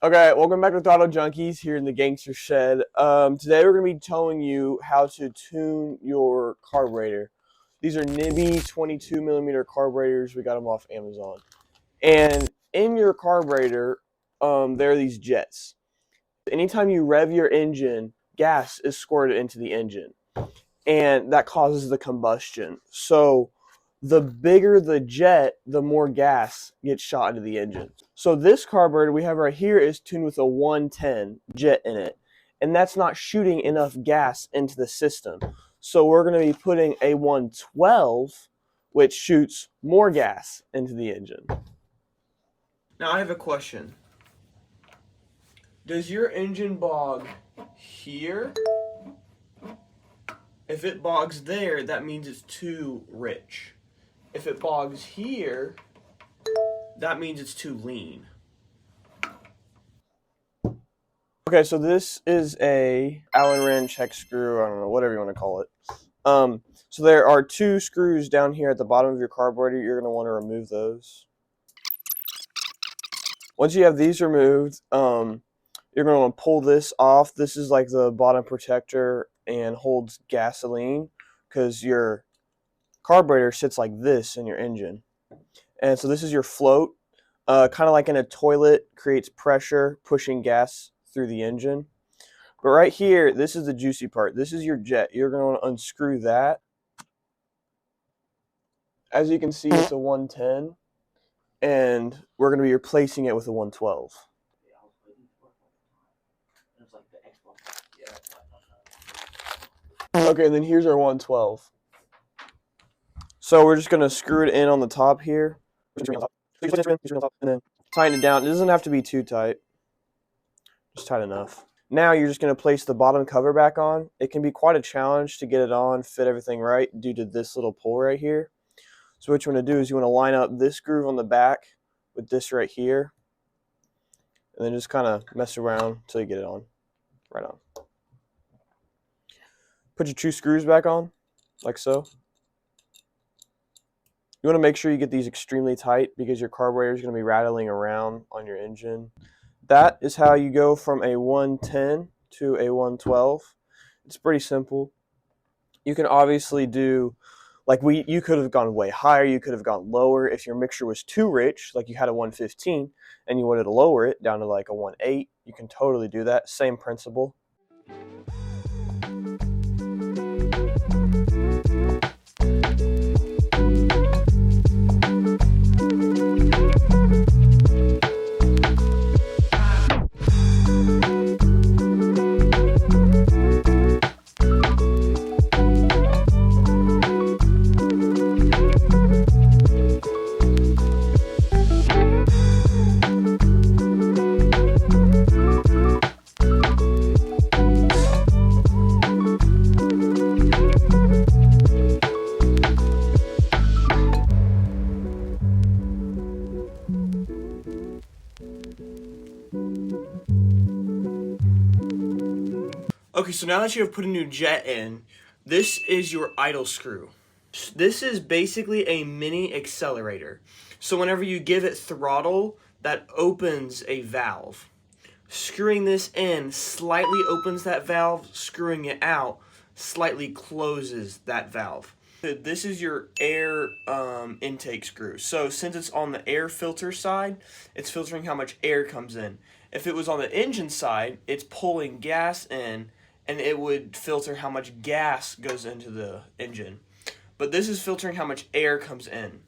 Okay, welcome back to Throttle Junkies here in the Gangster Shed. Today we're going to be telling you how to tune your carburetor. These are Nibbi 22mm carburetors. We got them off Amazon. And in your carburetor, there are these jets. Anytime you rev your engine, gas is squirted into the engine, and that causes the combustion. So the bigger the jet, the more gas gets shot into the engine. So this carburetor we have right here is tuned with a 110 jet in it, and that's not shooting enough gas into the system. So we're going to be putting a 112, which shoots more gas into the engine. Now I have a question. Does your engine bog here? If it bogs there, that means it's too rich. If it bogs here, that means it's too lean. Okay, so this is a Allen wrench, hex screw, I don't know, whatever you want to call it. So there are two screws down here at the bottom of your carburetor. You're going to want to remove those. Once you have these removed, you're going to want to pull this off. This is like the bottom protector and holds gasoline because your carburetor sits like this in your engine. And so this is your float. Kind of like in a toilet, creates pressure, pushing gas through the engine. But right here, this is the juicy part. This is your jet. You're going to want to unscrew that. As you can see, it's a 110, and we're going to be replacing it with a 112. Okay, and then here's our 112. So we're just going to screw it in on the top here. And then tighten it down. It doesn't have to be too tight. Just tight enough. Now you're just going to place the bottom cover back on. It can be quite a challenge to get it on, fit everything right due to this little pull right here. So what you want to do is you want to line up this groove on the back with this right here. And then just kind of mess around until you get it on. Right on. Put your two screws back on, like so. You want to make sure you get these extremely tight because your carburetor is going to be rattling around on your engine. That is how you go from a 110 to a 112. It's pretty simple. You can obviously do, like you could have gone way higher, you could have gone lower. If your mixture was too rich, like you had a 115 and you wanted to lower it down to like a 1.8, you can totally do that. Same principle. Okay, so now that you have put a new jet in, this is your idle screw. This is basically a mini accelerator. So whenever you give it throttle, that opens a valve. Screwing this in slightly opens that valve, screwing it out slightly closes that valve. This is your air intake screw. So since it's on the air filter side, it's filtering how much air comes in. If it was on the engine side, it's pulling gas in, and it would filter how much gas goes into the engine. But this is filtering how much air comes in.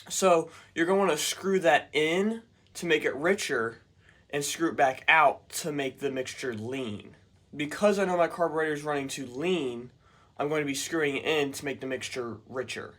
So you're going to want to screw that in to make it richer and screw it back out to make the mixture lean. Because I know my carburetor is running too lean, I'm going to be screwing it in to make the mixture richer.